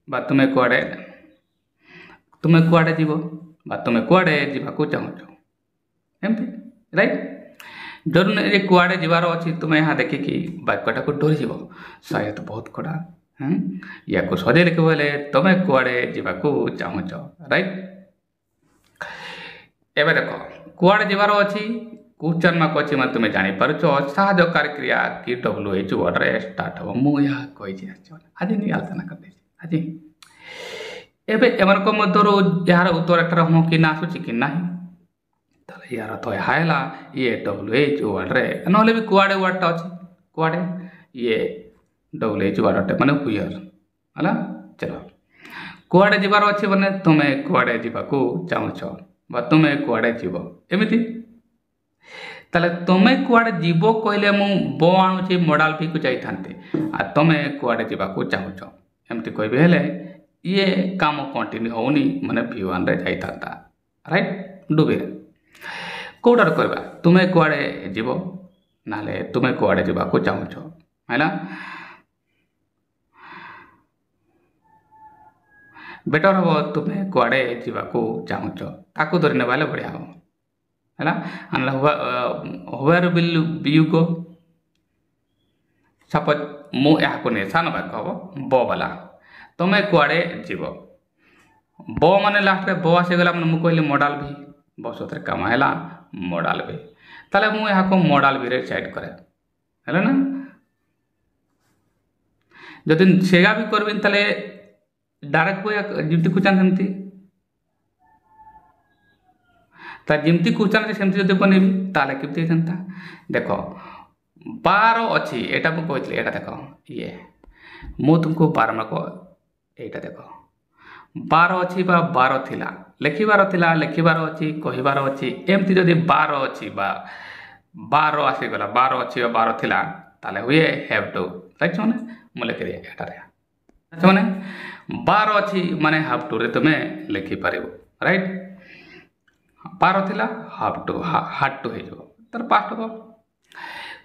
बा तुम्हें कुआड़े जीव बा तुम्हें कुआड़े जीवाकू चाहूच एमती राइट जरूर ये कुआड़े जीवार अच्छी तुम्हें यहाँ देखिकी वाक्यटा को डरी जीव शायद बहुत कड़ा या को सजे लिखे बोले तुम्हें कुआड़े जीवाकू चाहूच राइट एबे देखो कुआड़े जीवार अच्छी क्वेश्चन मार्क अच्छी मैं तुम्हें जानीपार साहाय्यकारी क्रिया कि WH वर्ड रे स्टार्ट हम मुझे कही आज नहीं आलोचना कर आज एबे एमनको मध्यरु यार उत्तर एक हम कि ना आसूची कि ना ताले यार तो हायला ये WH वर्ड रे नहले भी कुआड़े वर्डटा अच्छी कुआड़े ये WH वर्ड माने हुयर हला चलो कुआड़े जीवार अच्छी माने तुम्हें कुआड़े जीवाकू चाहूच बा तुम्हें कुआड़े जीव एमिति ताले तुम्हें कुआड़े जीव कहले मु बो आणुची मॉडल भी को जाई थांते आ तुम्हें कुआड़े जीवाकू चाहूच एमती कहबे हेले ये काम कंटिन्यू होनी माने V1 रे जाई थांता राइट डुबे कोडार करबा तुम्हें कुआड़े जीव नाले तुम्हें कुआड़े जीवाकू चाहूच हैला बेटर हम तुम्हें कुआड़े जीवाकू चाहूच ताकू धरी ने बाले बढ़िया हम है where will you go suppose मु यहाँ नहीं सान वाक्य हम ब वाला तुम्हें कुआड़े जीव ब माने लास्ट रे ब आसीगला मैंने मुझे कहली मॉडल भी बस उतरे काम है मॉडल भी ताले मु यहाँ को मॉडल भी रे साइड करे है ना जदि सेगा भी करबी ताले डायरेक्ट को जिमती क्वेश्चन सेमती जिमती क्वेश्चन सेमती जब बनैबी ताले केमती होता देखो 12 अच्छी एटा मु कहली एटा देखो ये मु तुमको 12 मार्क एटा देखो 12 अच्छी बा 12 थिला लिखिबार अच्छी कहिबार अच्छी एमती जदि 12 अच्छी बा 12 आसीगला 12 अच्छी बा 12 थिला ताले हुए हैव टू राइट माने मु लिखि दिए एटा रे अच्छा माने 12 अच्छी माने हाफ टू रे तुम्हें लिखि पारिबो राइट 12 थिला हाफ टू हार्ड टू हो तार पास्ट हो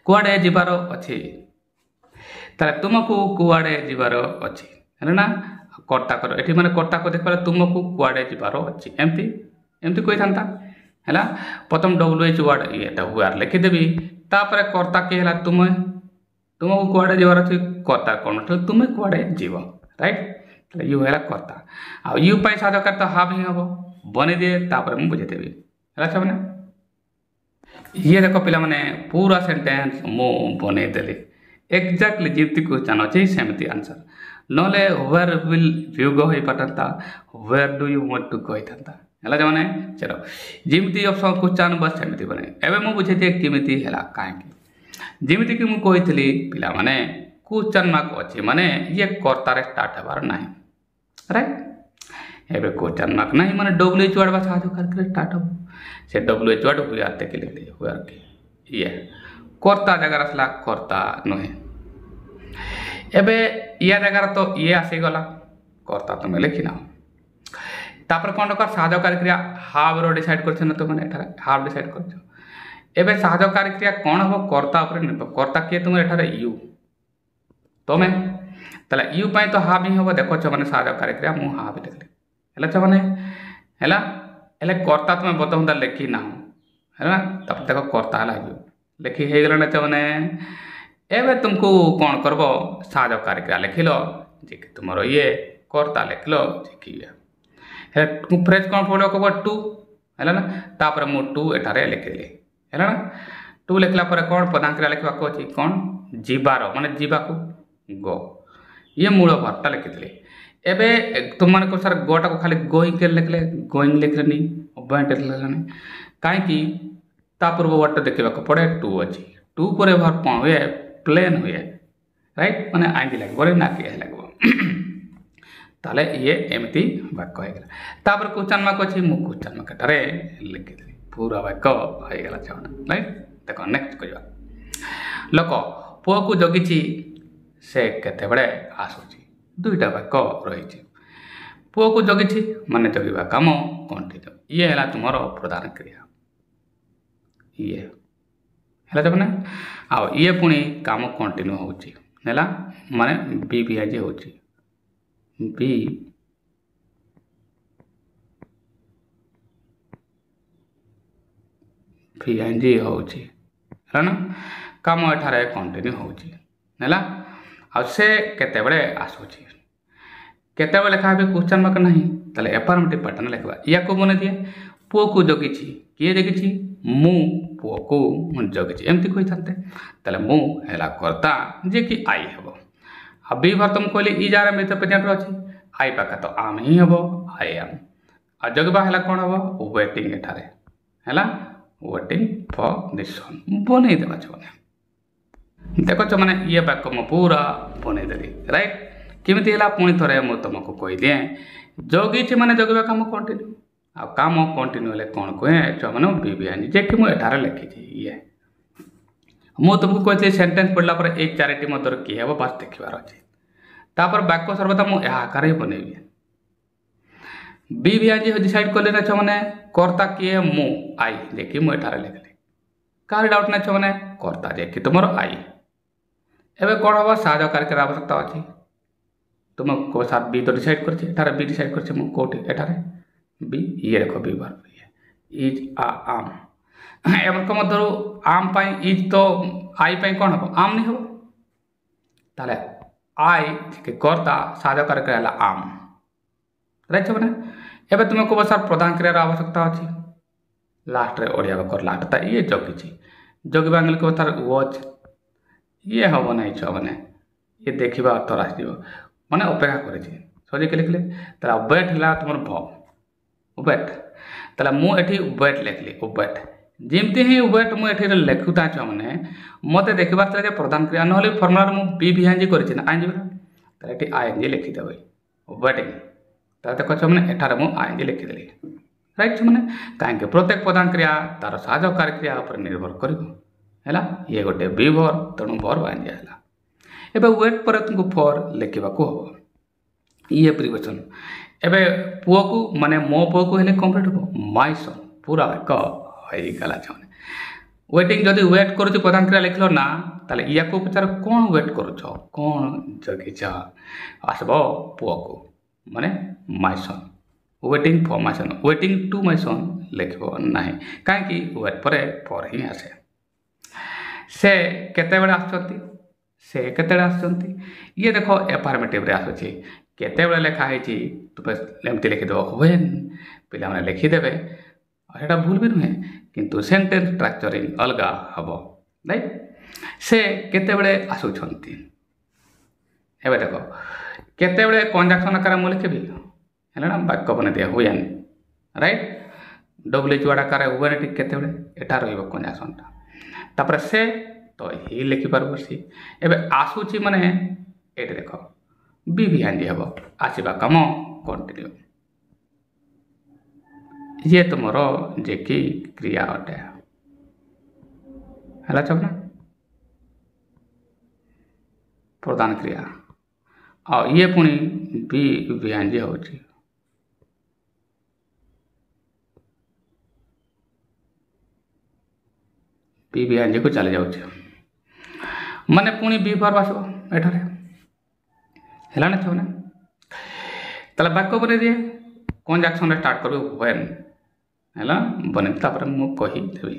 कुआड़े जीवार अच्छी ताले तुमको कुआड़े जीवार अच्छी है ना कर्ता कर एठी माने कर्ता को देखा तुमको कुआड़े जीवार अच्छी एमती एमती कही था है प्रथम WH वर्ड ये हुआर लिखिदेवी तापर कर्ता किए है तुम्हें तुमको कुआड़े जीवार अच्छी कर्ता कौन तुम्हें कुआड़े जीव राइट यू है कर्ता आ यू पाई साधकार तो हाफ ही हम बने दिए तापर मुझे बुझेदेवी है मैंने ये देखो पिला माने पूरा सेंटेंस मु बने देली एक्जाक्टली जीती क्वेश्चन अच्छे सेमती आंसर नले व्हेयर विल यू गो हो पाता where do you want to go था ହେଲା जमाने चलो जिमती ऑप्शन क्वेश्चन बस सेमती बने एबे मु बुझे दिए किमिति हैला काहेकि जिमिति कि मु कहितली पिला माने क्वेश्चन मार्क अछि माने ये कर्ता रे स्टार्ट हबार नाही राइट एबे क्वेश्चन मार्क नाही माने डब्ल्यूएच वर्ड बा साधु करके स्टार्ट हो से डब्ल्यूएच वर्ड हुई आते के लिख लिए हुआ के ये कर्ता जगह असला कर्ता नहे एबे या जगह तो ये आसी गला कर्ता तुम लिखि ना तापर कोन कर साधकारी क्रिया हाव रो डिसाइड करछ न तो माने एठारे हाव डिसाइड करछ एबे साधकारी क्रिया कोन हो कर्ता ऊपर निर्भर कर्ता के तुम एठारे यू तमे तला यू पई तो हाव ही हो देखो छ माने साधकारी क्रिया मु हाव लिखले हला छ माने हला एले कर्ता तुम बतौंदा लिखि ना हला तब देखो कर्ता हला यू लिखि हे गला न छ माने एबे तुमको कोन करबो साधकारी क्रिया लिखिलो जे कि तुमरो ये कर्ता लिखलो जे कि है फ्रेज कौन फॉलो कब टू है ना तापर मु टू एठारे लिखिली है ना टू लिखला पर कौन पदांक लिखा अच्छी कौन जीवार माने जीवा को गो ये मूल भार्ता लिखिली एबे तुम मान को सर गोटा को खाली गोइंग के लिखले गोइंग लिखलेनी अबाइंट लिखलेनी काहे ता पूर्व वर्ड देखा पड़े टू अच्छी टू पर भार कौन हुए प्लेन हुए राइट माने आईटी लगे ना कि लगो ताले ये एमती वाक्य हो गला तापर क्वेश्चन मार्क अछि मु क्वेश्चन मार्क टारे लिखि दे पूरा वाक्य हो गला छन राइट देखो नेक्स्ट कहिबा लोक पुओ को जगिछि से केते बडे आसुछि दुईटा वाक्य रही छि पुओ को जगिछि माने जगिबा काम कंटिन्यू ये हला तुमरो प्रधान क्रिया ये हला जबने आ ये पुनी काम कंटिन्यू होछि हला माने बी बी आई जे होछि बी VNG होची है ना काम एठारे कंटिन्यू होची नेला आ से केते बळे आसुची केते बळे लिखा बे क्वेश्चन मार्क नाही तले अफर्मेटिव पैटर्न लिखबा या को बने दिए पुओ को जगिछि किए जगिछि मु पुओ को जगिछि एमती कोइ थाते तले मु हेला करता जे कि आई हबो अभी बार तुम कहली ई जार में तो प्रेजेंट अछि आई पाका तो आम ही हबो आई एम आ जगबा हला कोन हबो वेटिंग एठारे हला वेटिंग फॉर दिस वन बने देबा छने देखो छ माने ये वाक्य म पूरा बने देली राइट केमिति हला पुनी थरे म तुमको कहि दे जोगी छ माने जगबा काम कंटिन्यू आ काम कंटिन्यू ले कोन कहे छ माने बीबीएन जे कि म एठारे लिखि छी ये मु तुमको कहते सेंटेंस पढ़ला पर एक चारिटी मधर किए हे बास देखबार अच्छे तापर वाक्य सर्वदा मु यह आकार ही बनैबी बी भी आज डिसाइड कर लेना मैंने कर्ता किए मु आई जे कि मु एठारे लिखली कार डाउट ना मैंने कर्ता जे कि तुमर आई एबे कोन हबो साधकार के आवश्यकता अछि तुम को साथ बी तो डिसाइड करछि एठारे बी डिसाइड करछि मु कोठी एठारे बी ये देखो बी बार इज आ आम एवं को मधुर आम पाई इज तो आई पाई कौन हम आम नहीं हो ताले आई के कर्ता साधकार कहला आम राइट बने एबे तुम को सर प्रदान क्रियार आवश्यकता अछि लास्ट रे ओडिया कर लास्ट ता ये जगी छी जगी बांगल को तार वॉच ये हबो नहीं छ माने ये देखिबा अर्थ राखिबो माने अपेक्षा करे छी सजे के लिखले ताला वेट हला तुमर भ वेट ताला मु एठी वेट लिखली वेट जेमती ही वेट मु एठी लेखुता छ माने मते देखिबार तले जे प्रदान क्रिया नहले फॉर्मुला मु बी भिएनजी करछि ना आइनजी ताले एठी आइनजी लिखि देबै वेटिंग ता देखो छ माने एठारे मु आइनजी लिखि देली राइट छ माने काहे प्रत्येक प्रदान क्रिया तार साधकार क्रिया ऊपर निर्भर करिवो हैला ये गोटे बी भर तणु भर आइनजी हैला एबे वेट पर तुमको फॉर लिखिबा को हो ये प्रिपोजिशन एबे पुओ को माने मो पुओ को हेले कंप्लीट हो माय सन पूरा वाक्य होई गला छने वेटिंग जदी वेट करू छी प्रधान क्रिया लिखलो ना ताले या को पचार कोन वेट करू छ कोन जगी छ आसबो पुओ को माने my son waiting for my son waiting to my son लिखबो नाही काहे कि वेट परे फॉर ही आसे से केते बेला आछंती से केते बेला आछंती ये देखो अफर्मेटिव रे आछी केते बेला लिखा है छी तो बस एमती लिखि दो व्हेन पिला माने लिखि देबे और एटा भूल भी नुहे किंतु सेंटेंस स्ट्रक्चरिंग अलगा हबो राइट से केते बेले आसुछंती एबे देखो केते बेले कंजक्शन आकार मु लिखबी हैला ना वाक्य बने दिया व्हेन राइट डब्ल्यू जुआड़ा कार हुए ठीक केतेबेले एटा रहिबो कंजक्शनटा तापर से तो ही लिखि पारबो सी एबे आसुची माने एटे देखो बी भियान जे हबो आसीबा काम कंटिन्यू ये तुमरो जे कि क्रिया अटे हला चबना प्रधान क्रिया आ ये पुणी बी भियान जे होची बी भियान जे को चले जाउची माने पुणी बी फॉर्म आसबो एठारे हला ना चबना तले वाक्य बने दिए कंजक्शन स्टार्ट करबो व्हेन हला बने तापर मु कहि देबी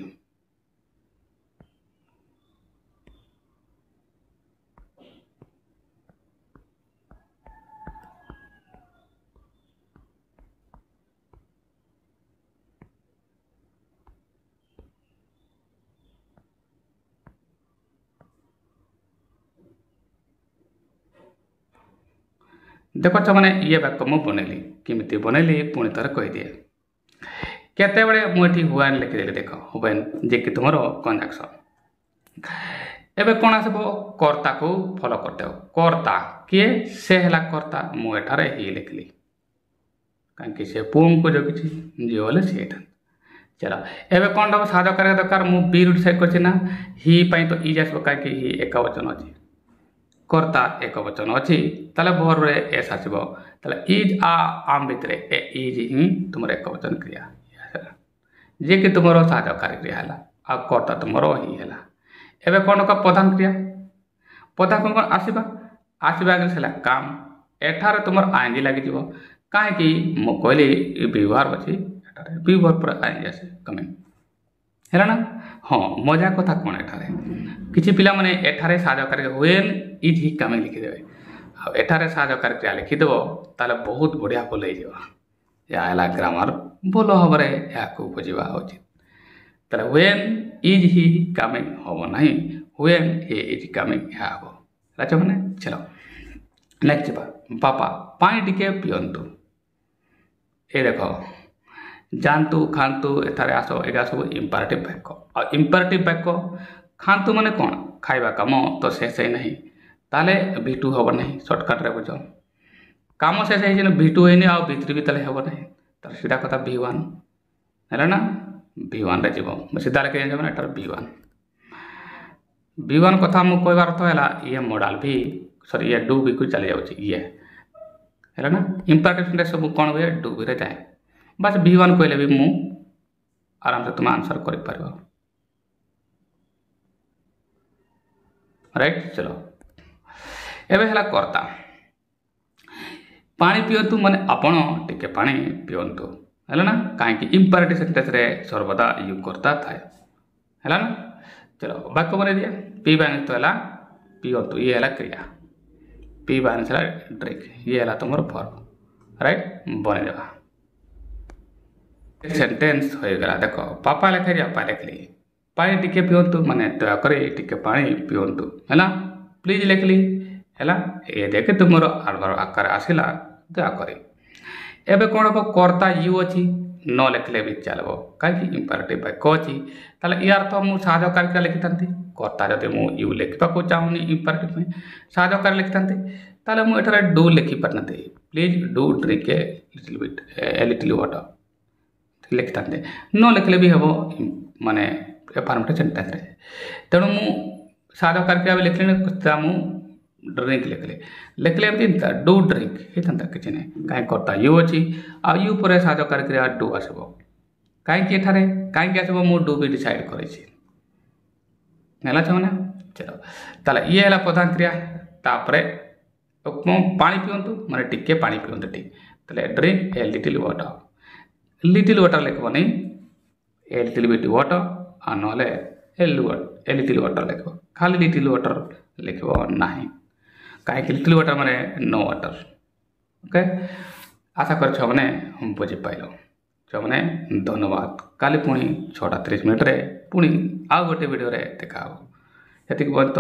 देखो मैंने ये वाक्य मुझे बनैली किमिति बनैली पुणी थर कहीदिए केतेबेले मुझे हुएन लिखिदेली देख हुएन जे कि तुम कंजक्शन एबे कौन आसबो कर्ता को फॉलो करते हो कर्ता किए से हला कर्ता मु एठारे ही लिखली कहीं से पुम को जगिछि जे बोले से चलो एबे कौन दब साध कर दरकार मु बी रूट साइड करछि ना ही पई तो इज आसबो कहीं ही एकवचन अछि कर्ता एक वचन अच्छी ताले भर रे एस आसबो ताले इज आ आम भितरे ए इज ही तुमर एक वचन क्रिया जे कि तुमरो साधकारी क्रिया हला आ कर्ता तुमरो ही हला एबे कोन का प्रधान क्रिया प्रधान कोन आसीबा आसीबा आगे सेला काम एठार तुमर आईजी लागि जिवो काहे कि मो कहली व्यवहार अछि एठारे व्यवहार पर आईजी आसे कमेंट हेला ना हाँ मजा कथा कौन एठारे किछि पिला माने एठारे साधकारी व्हेन इज ही कमिंग लिखिदेवे आ एठारे साधकारी क्रिया लिखिदेव ताले बहुत बढ़िया बोल या हला ग्रामर बोलो हबरे या को बुझिबा उचित ताले व्हेन इज ही कमिंग होबो नहीं व्हेन ही इज कमिंग या हबो राचो माने चलो नेक्स्ट पापा पानी टिके पियंतु ए देखो जानतु खान्तु एथारे आसो एगा सब इंपरेटिव वाक्य और इंपरेटिव वाक्य खान्तु माने कौन खाइबा काम तो शेष है नहीं ताले V2 हब नहीं शॉर्टकट रे बुझ काम शेष है जने V2 है नहीं आ V3 भी ताले हब नहीं ताले सीधा कथा V1 हैला ना V1 रे जीवो म सीधा लेके जाबो ना एटार V1 कथा मु कहबार अर्थ हैला ये मॉडल भी सॉरी ये डू भी को चले जाउची ये हैला ना इंपरेटिव सेंटेंस सब कोन हुए डू भी रे जाए बस V1 कहले भी मु आराम से तुम आंसर कर पार राइट चलो एबे हला कर्ता पानी पियंतु माने आपण टिके पानी पियंतु हैला ना काहे कि इंपरेटिव सेंटेंस रे सर्वदा यूज करता थाए हैला ना चलो वाक्य बने दिया पी बाइन तो हला पियंतु ये हला क्रिया पी बाइन हला ड्रिंक ये हला तुमर वर्ब राइट बने देबा सेंटेंस हो गला देखो पापा लेखे पापा लिखली पानी टिके पियंतु माने दया करे टिके पानी पियंतु हैला प्लीज लिखली हैला ए देखे तुमरो आकार आसिला दया करे एबे कोन हो कर्ता यू अछि न लिखले भी चलबो काहे कि इंपरेटिव वाक्य अछि ताले यार तो मु साधकारी क्रिया लिखिथांती कर्ता जदि मु यू लिखबा को चाहुनी इंपरेटिव में साधकारी लिखिथांती ताले मु एठारे डू लिखि परनते please do drink a little water लिखता न लिखले भी हम माने एफर्मेटिव सेंटेंस रे तेणु मु साधकारी क्रिया लिखले मु ड्रिंक लिखले एमती डू ड्रिंक होता किसी ना कहीं कर्ता यू अच्छी आ यू पर साधकारी क्रिया डू आसब कहीं एठारे कहीं आसब मु डू भी डिसाइड कर चलो ताले ये है प्रधान क्रिया तापरे पानी पियंतु माने टिके पानी पियंतु ठीक ताले ड्रिंक ए लिटिल वाटर लिखबनी ए लिटिल बिट वाटर आ नले ए लिटिल वाटर लिख खाली लिटिल वाटर लिखब नहीं कहीं लिटिल वाटर माने नो वाटर ओके आशा कर छने हम बुझी पाइल छने धन्यवाद काली पुणी 6:30 रे पुणी आउ गोटे वीडियो रे देखा ये पर्यंत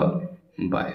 बाय।